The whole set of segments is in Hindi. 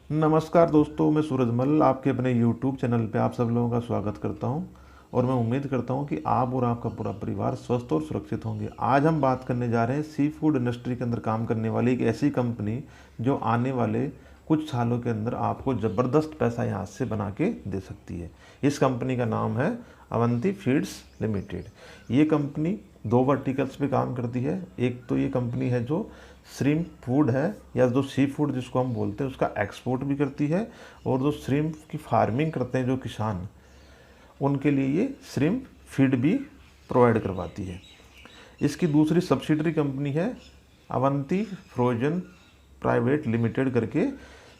नमस्कार दोस्तों, मैं सूरज मल्ल आपके अपने YouTube चैनल पे आप सब लोगों का स्वागत करता हूं और मैं उम्मीद करता हूं कि आप और आपका पूरा परिवार स्वस्थ और सुरक्षित होंगे। आज हम बात करने जा रहे हैं सी फूड इंडस्ट्री के अंदर काम करने वाली एक ऐसी कंपनी जो आने वाले कुछ सालों के अंदर आपको ज़बरदस्त पैसा यहाँ से बना के दे सकती है। इस कंपनी का नाम है अवंती फीड्स लिमिटेड। ये कंपनी दो वर्टिकल्स पे काम करती है। एक तो ये कंपनी है जो श्रिम्प फूड है या जो सी फूड जिसको हम बोलते हैं उसका एक्सपोर्ट भी करती है, और जो श्रिम्प की फार्मिंग करते हैं जो किसान, उनके लिए ये श्रिम्प फीड भी प्रोवाइड करवाती है। इसकी दूसरी सब्सिडरी कंपनी है अवंती फ्रोजन प्राइवेट लिमिटेड करके।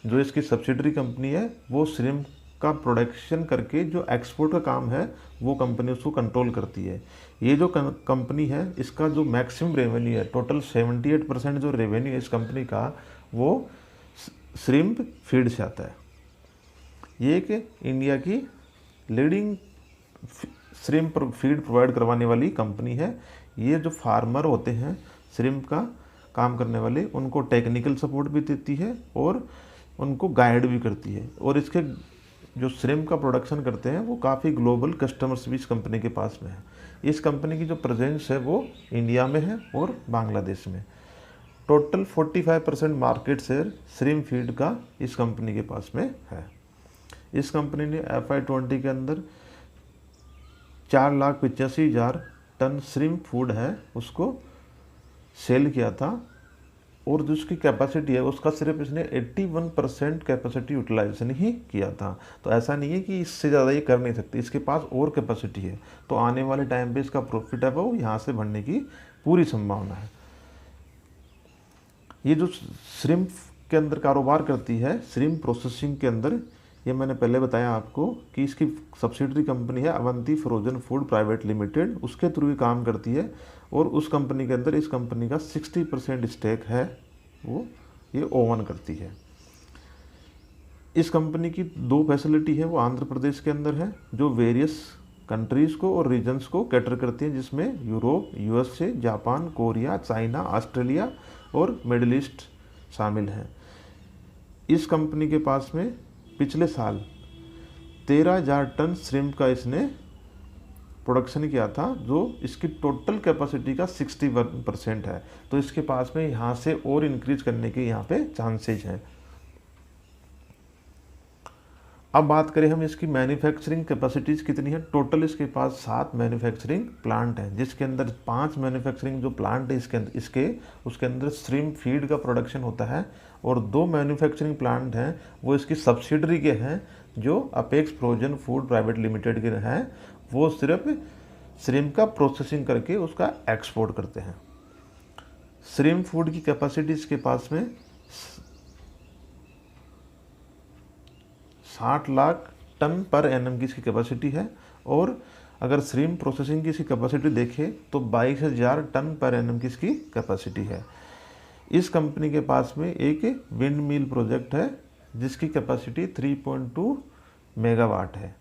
जो इसकी सब्सिडरी कंपनी है वो श्रिम्प का प्रोडक्शन करके जो एक्सपोर्ट का काम है वो कंपनी उसको कंट्रोल करती है। ये जो कंपनी है इसका जो मैक्सिमम रेवेन्यू है, टोटल 78% जो रेवेन्यू है इस कंपनी का वो श्रिम्प फीड से आता है। ये एक इंडिया की लीडिंग श्रिम्प फीड प्रोवाइड करवाने वाली कंपनी है। ये जो फार्मर होते हैं श्रिम्प का काम करने वाले, उनको टेक्निकल सपोर्ट भी देती है और उनको गाइड भी करती है। और इसके जो श्रिम्प का प्रोडक्शन करते हैं वो काफ़ी ग्लोबल कस्टमर्स भी इस कंपनी के पास में है। इस कंपनी की जो प्रेजेंस है वो इंडिया में है और बांग्लादेश में। Total 45% market share shrimp feed का इस कंपनी के पास में है। इस कंपनी ने FY20 के अंदर 4,85,000 टन श्रिम्प फूड है उसको सेल किया था, और जो उसकी कैपेसिटी है उसका सिर्फ इसने 81% कैपेसिटी यूटिलाइजेशन ही किया था। तो ऐसा नहीं है कि इससे ज़्यादा ये कर नहीं सकती, इसके पास और कैपेसिटी है। तो आने वाले टाइम पे इसका प्रॉफिट है वो यहाँ से बढ़ने की पूरी संभावना है। ये जो श्रिम्प के अंदर कारोबार करती है, श्रिम्प प्रोसेसिंग के अंदर, ये मैंने पहले बताया आपको कि इसकी सब्सिडरी कंपनी है Avanti frozen food private limited, उसके थ्रू ही काम करती है। और उस कंपनी के अंदर इस कंपनी का 60% स्टेक है, वो ये ओवन करती है। इस कंपनी की दो फैसिलिटी है वो आंध्र प्रदेश के अंदर है, जो वेरियस कंट्रीज़ को और रीजन्स को कैटर करती हैं, जिसमें Europe, USA, Japan, Korea, China, Australia और मिडिल ईस्ट शामिल हैं। इस कंपनी के पास में पिछले साल 13,000 टन श्रिम्प का इसने प्रोडक्शन किया था, जो इसकी टोटल कैपेसिटी का 61% है। तो इसके पास में यहाँ से और इंक्रीज करने के यहाँ पे चांसेज हैं। अब बात करें हम इसकी मैन्युफैक्चरिंग कैपेसिटीज़ कितनी है। टोटल इसके पास 7 मैन्युफैक्चरिंग प्लांट हैं, जिसके अंदर 5 मैन्युफैक्चरिंग जो प्लांट है उसके अंदर श्रिम्प फीड का प्रोडक्शन होता है, और 2 मैन्युफैक्चरिंग प्लांट हैं वो इसकी सब्सिडरी के हैं, जो apex frozen food private limited के हैं। वो सिर्फ श्रिम्प का प्रोसेसिंग करके उसका एक्सपोर्ट करते हैं। श्रिम्प फूड की कैपेसिटी इसके पास में 60 लाख टन पर एनम की इसकी कैपेसिटी है, और अगर श्रिम्प प्रोसेसिंग की इसकी कैपेसिटी देखें तो 22,000 टन पर एनम की इसकी कैपेसिटी है। इस कंपनी के पास में एक विंड मिल प्रोजेक्ट है जिसकी कैपेसिटी 3.2 मेगावाट है।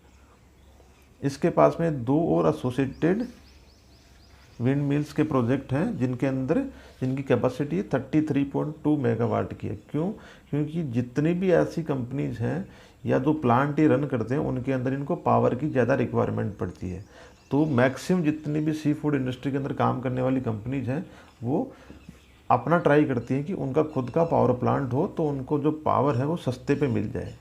इसके पास में 2 और एसोसिएटेड विंड मिल्स के प्रोजेक्ट हैं जिनकी कैपेसिटी 33.2 मेगावाट की है। क्योंकि जितनी भी ऐसी कंपनीज हैं या जो प्लांट ही रन करते हैं उनके अंदर इनको पावर की ज़्यादा रिक्वायरमेंट पड़ती है। तो मैक्सिमम जितनी भी सी फूड इंडस्ट्री के अंदर काम करने वाली कंपनीज हैं वो अपना ट्राई करती हैं कि उनका खुद का पावर प्लांट हो, तो उनको जो पावर है वो सस्ते पे मिल जाए।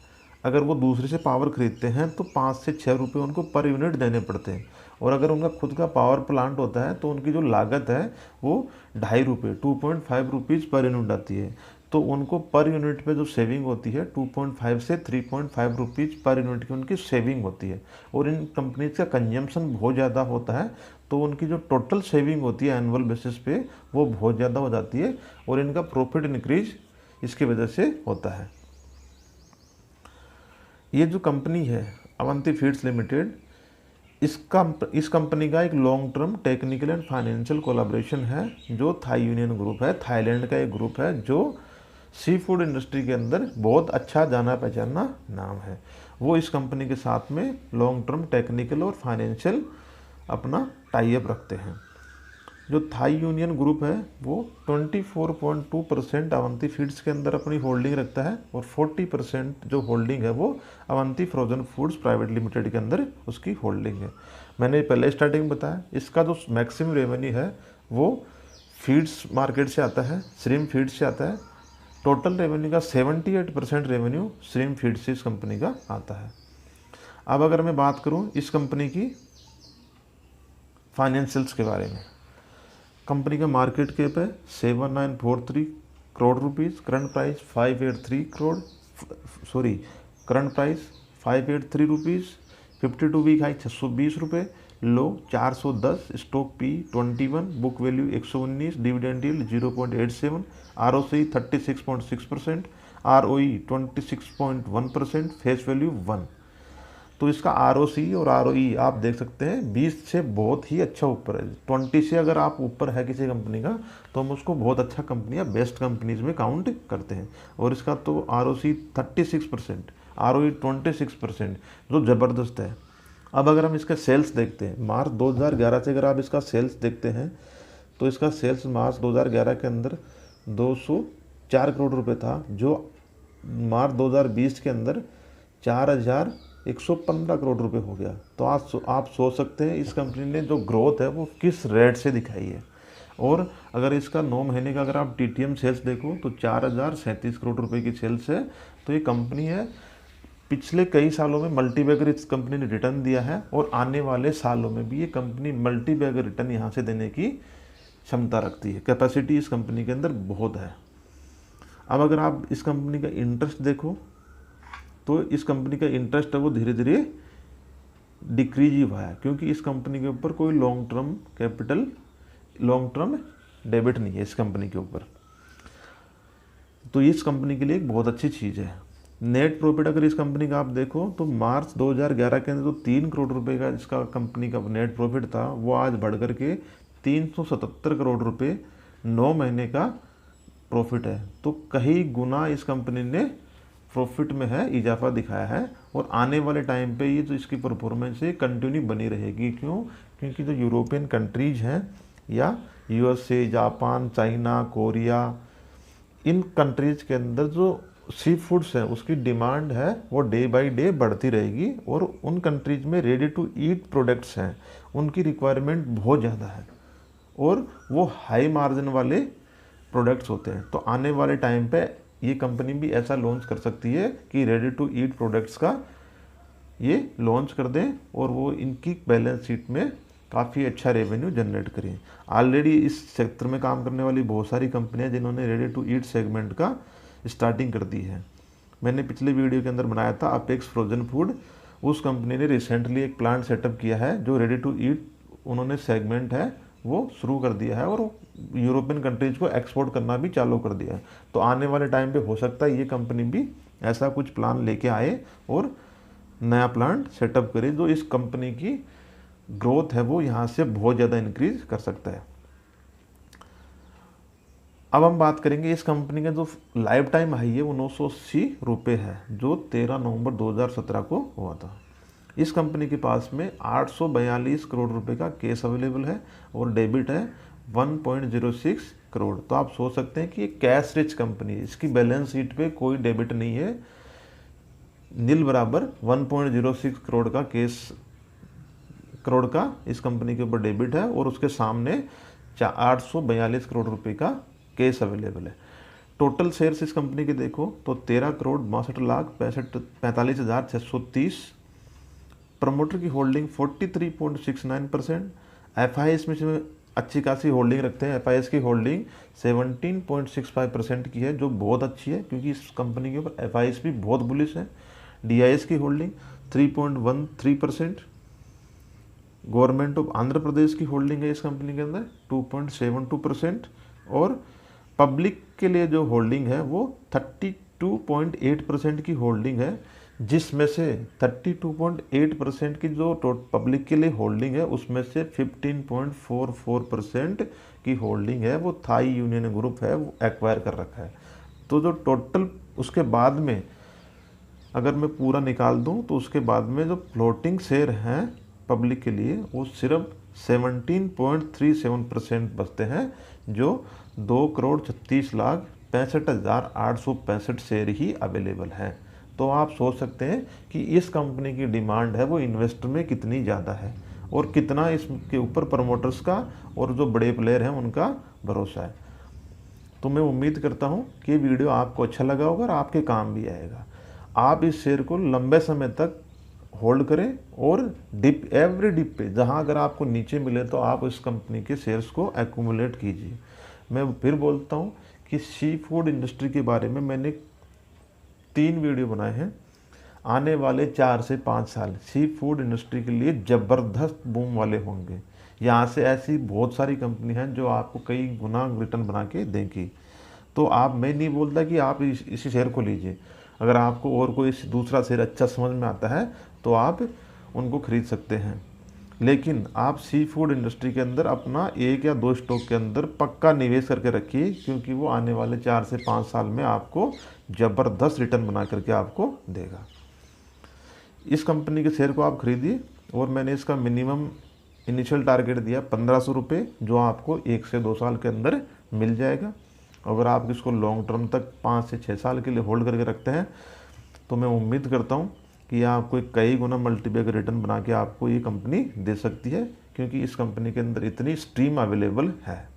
अगर वो दूसरे से पावर खरीदते हैं तो 5 से 6 रुपये उनको पर यूनिट देने पड़ते हैं, और अगर उनका खुद का पावर प्लांट होता है तो उनकी जो लागत है वो 2.5 रुपये 2.5 रुपीज़ पर यूनिट आती है। तो उनको पर यूनिट पे जो सेविंग होती है 2.5 से 3.5 रुपीज़ पर यूनिट की उनकी सेविंग होती है। और इन कंपनीज का कंजम्पशन बहुत ज़्यादा होता है, तो उनकी जो टोटल सेविंग होती है एनुअल बेसिस पे वो बहुत ज़्यादा हो जाती है, और इनका प्रॉफिट इंक्रीज इसकी वजह से होता है। ये जो कंपनी है अवंती फीड्स लिमिटेड, इस कंपनी का एक long term technical and financial collaboration है, जो थाई यूनियन ग्रुप है, थाईलैंड का एक ग्रुप है जो सी फूड इंडस्ट्री के अंदर बहुत अच्छा जाना पहचाना नाम है। वो इस कंपनी के साथ में लॉन्ग टर्म टेक्निकल और फाइनेंशियल अपना टाई अप रखते हैं। जो थाई यूनियन ग्रुप है वो 24.2% अवंती फीड्स के अंदर अपनी होल्डिंग रखता है और 40% जो होल्डिंग है वो Avanti frozen foods private limited के अंदर उसकी होल्डिंग है। मैंने पहले स्टार्टिंग में बताया इसका जो मैक्सिमम रेवेन्यू है वो फीड्स मार्केट से आता है, श्रिम्प फीड्स से आता है। टोटल रेवेन्यू का 78% रेवेन्यू श्रिम्प फीड से इस कंपनी का आता है। अब अगर मैं बात करूं इस कंपनी की फाइनेंशियल्स के बारे में, कंपनी का मार्केट कैप है 7943 crore rupees, current price 583 rupees, 52 week high 620 रुपये, low 410, stock P 21, book value 119, dividend yield 0.87, ROC 36.6%, ROE 26.1%, face value 1। तो इसका आरओसी और आरओई आप देख सकते हैं 20 से बहुत ही अच्छा ऊपर है। 20 से अगर आप ऊपर है किसी कंपनी का तो हम उसको बहुत अच्छा कंपनी या बेस्ट कंपनीज में काउंट करते हैं। और इसका तो आरओसी 36%, आरओई 26%, जो ज़बरदस्त है। अब अगर हम इसका सेल्स देखते हैं मार्च 2011 से, अगर आप इसका सेल्स देखते हैं तो इसका सेल्स मार्च 2011 के अंदर 204 करोड़ रुपए था, जो मार्च 2020 के अंदर 4115 करोड़ रुपए हो गया। तो आप सोच सकते हैं इस कंपनी ने जो ग्रोथ है वो किस रेट से दिखाई है। और अगर इसका 9 महीने का अगर आप टीटीएम सेल्स देखो तो 4037 करोड़ रुपए की सेल्स है। तो ये कंपनी है पिछले कई सालों में मल्टीबैगर इस कंपनी ने रिटर्न दिया है और आने वाले सालों में भी ये कंपनी मल्टीबैगर रिटर्न यहाँ से देने की क्षमता रखती है। कैपेसिटी इस कंपनी के अंदर बहुत है। अब अगर आप इस कंपनी का इंटरेस्ट देखो तो इस कंपनी का इंटरेस्ट है वो धीरे धीरे डिक्रीज ही हुआ है, क्योंकि इस कंपनी के ऊपर कोई लॉन्ग टर्म डेबिट नहीं है इस कंपनी के ऊपर। तो इस कंपनी के लिए एक बहुत अच्छी चीज़ है। नेट प्रॉफिट अगर इस कंपनी का आप देखो तो मार्च 2011 के अंदर तो 3 करोड़ रुपए का इसका कंपनी का नेट प्रॉफिट था, वो आज बढ़ करके 377 करोड़ रुपए 9 महीने का प्रॉफिट है। तो कई गुना इस कंपनी ने प्रॉफिट में है इजाफा दिखाया है। और आने वाले टाइम पे ये जो इसकी परफॉर्मेंस है कंटिन्यू बनी रहेगी। क्यों? क्योंकि जो यूरोपियन कंट्रीज हैं या यूएसए, जापान, चाइना, कोरिया, इन कंट्रीज के अंदर जो सी फूड्स हैं उसकी डिमांड है वो डे बाय डे बढ़ती रहेगी। और उन कंट्रीज में रेडी टू ईट प्रोडक्ट्स हैं, उनकी रिक्वायरमेंट बहुत ज़्यादा है और वो हाई मार्जिन वाले प्रोडक्ट्स होते हैं। तो आने वाले टाइम पे ये कंपनी भी ऐसा लॉन्च कर सकती है कि रेडी टू ईट प्रोडक्ट्स का ये लॉन्च कर दें और वो इनकी बैलेंस शीट में काफ़ी अच्छा रेवेन्यू जनरेट करें। ऑलरेडी इस सेक्टर में काम करने वाली बहुत सारी कंपनियां जिन्होंने रेडी टू ईट सेगमेंट का स्टार्टिंग कर दी है। मैंने पिछले वीडियो के अंदर बनाया था अपेक्स फ्रोजन फूड, उस कंपनी ने रिसेंटली एक प्लांट सेटअप किया है जो रेडी टू ईट उन्होंने सेगमेंट है वो शुरू कर दिया है और यूरोपियन कंट्रीज को एक्सपोर्ट करना भी चालू कर दिया है। तो आने वाले टाइम पे हो सकता है ये कंपनी भी ऐसा कुछ प्लान लेके आए और नया प्लांट सेटअप करे जो इस कंपनी की ग्रोथ है वो यहाँ से बहुत ज़्यादा इंक्रीज कर सकता है। अब हम बात करेंगे इस कंपनी का जो लाइफ टाइम हाई है वो 980 रुपये है, जो 13 नवंबर 2017 को हुआ था। इस कंपनी के पास में 842 करोड़ रुपए का कैश अवेलेबल है और डेबिट है 1.06 करोड़। तो आप सोच सकते हैं कि ये कैश रिच कंपनी है, इसकी बैलेंस शीट पे कोई डेबिट नहीं है, नील बराबर 1.06 करोड़ का इस कंपनी के ऊपर डेबिट है और उसके सामने 842 करोड़ रुपए का कैश अवेलेबल है। टोटल शेयर्स इस कंपनी के देखो तो 13,62,45,630, प्रमोटर की होल्डिंग 43.69%, एफआईएस में से अच्छी खासी होल्डिंग रखते हैं। एफआईएस की होल्डिंग 17.65% की है, जो बहुत अच्छी है क्योंकि इस कंपनी के ऊपर एफआईएस भी बहुत बुलिश है। डीआईएस की holding 3.13%, government of Andhra Pradesh की होल्डिंग है इस कंपनी के अंदर 2.72% और पब्लिक के लिए जो होल्डिंग है वो 32.8% की होल्डिंग है, जिसमें से 32.8% की जो पब्लिक के लिए होल्डिंग है उसमें से 15.44% की होल्डिंग है वो थाई यूनियन ग्रुप है वो एक्वायर कर रखा है। तो जो टोटल उसके बाद में अगर मैं पूरा निकाल दूं तो उसके बाद में जो फ्लोटिंग शेयर हैं पब्लिक के लिए वो सिर्फ 17.37% बचते हैं, जो 2,36,65,865 शेयर ही अवेलेबल हैं। तो आप सोच सकते हैं कि इस कंपनी की डिमांड है वो इन्वेस्टर में कितनी ज़्यादा है और कितना इसके ऊपर प्रमोटर्स का और जो बड़े प्लेयर हैं उनका भरोसा है। तो मैं उम्मीद करता हूँ कि ये वीडियो आपको अच्छा लगा होगा और आपके काम भी आएगा। आप इस शेयर को लंबे समय तक होल्ड करें और एवरी डिप पे जहाँ अगर आपको नीचे मिले तो आप इस कंपनी के शेयर्स को एक्यूमुलेट कीजिए। मैं फिर बोलता हूँ कि सी फूड इंडस्ट्री के बारे में मैंने 3 वीडियो बनाए हैं। आने वाले 4 से 5 साल सी फूड इंडस्ट्री के लिए ज़बरदस्त बूम वाले होंगे। यहाँ से ऐसी बहुत सारी कंपनी हैं जो आपको कई गुना रिटर्न बना के देंगी। तो मैं नहीं बोलता कि आप इसी शेयर को लीजिए। अगर आपको और कोई दूसरा शेयर अच्छा समझ में आता है तो आप उनको खरीद सकते हैं, लेकिन आप सी फूड इंडस्ट्री के अंदर अपना 1 या 2 स्टॉक के अंदर पक्का निवेश करके रखिए, क्योंकि वो आने वाले 4 से 5 साल में आपको ज़बरदस्त रिटर्न बना करके आपको देगा। इस कंपनी के शेयर को आप खरीदिए और मैंने इसका मिनिमम इनिशियल टारगेट दिया 1500 रुपये, जो आपको 1 से 2 साल के अंदर मिल जाएगा। अगर आप इसको लॉन्ग टर्म तक 5 से 6 साल के लिए होल्ड करके रखते हैं तो मैं उम्मीद करता हूँ कि आपको कई गुना मल्टीबैग रिटर्न बना के आपको ये कंपनी दे सकती है, क्योंकि इस कंपनी के अंदर इतनी स्ट्रीम अवेलेबल है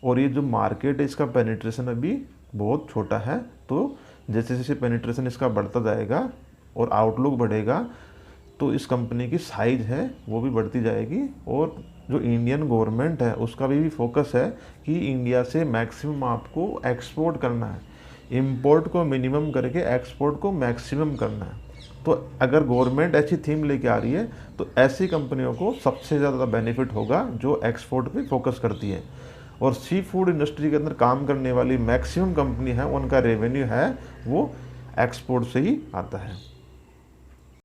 और ये जो मार्केट है इसका पेनिट्रेशन अभी बहुत छोटा है। तो जैसे जैसे पेनिट्रेशन इसका बढ़ता जाएगा और आउटलुक बढ़ेगा तो इस कंपनी की साइज़ है वो भी बढ़ती जाएगी। और जो इंडियन गवर्नमेंट है उसका भी फोकस है कि इंडिया से मैक्सिमम आपको एक्सपोर्ट करना है, इंपोर्ट को मिनिमम करके एक्सपोर्ट को मैक्सिमम करना है। तो अगर गवर्नमेंट ऐसी थीम लेके आ रही है तो ऐसी कंपनियों को सबसे ज़्यादा बेनिफिट होगा जो एक्सपोर्ट पे फोकस करती है। और सी फूड इंडस्ट्री के अंदर काम करने वाली मैक्सिमम कंपनी है उनका रेवेन्यू है वो एक्सपोर्ट से ही आता है।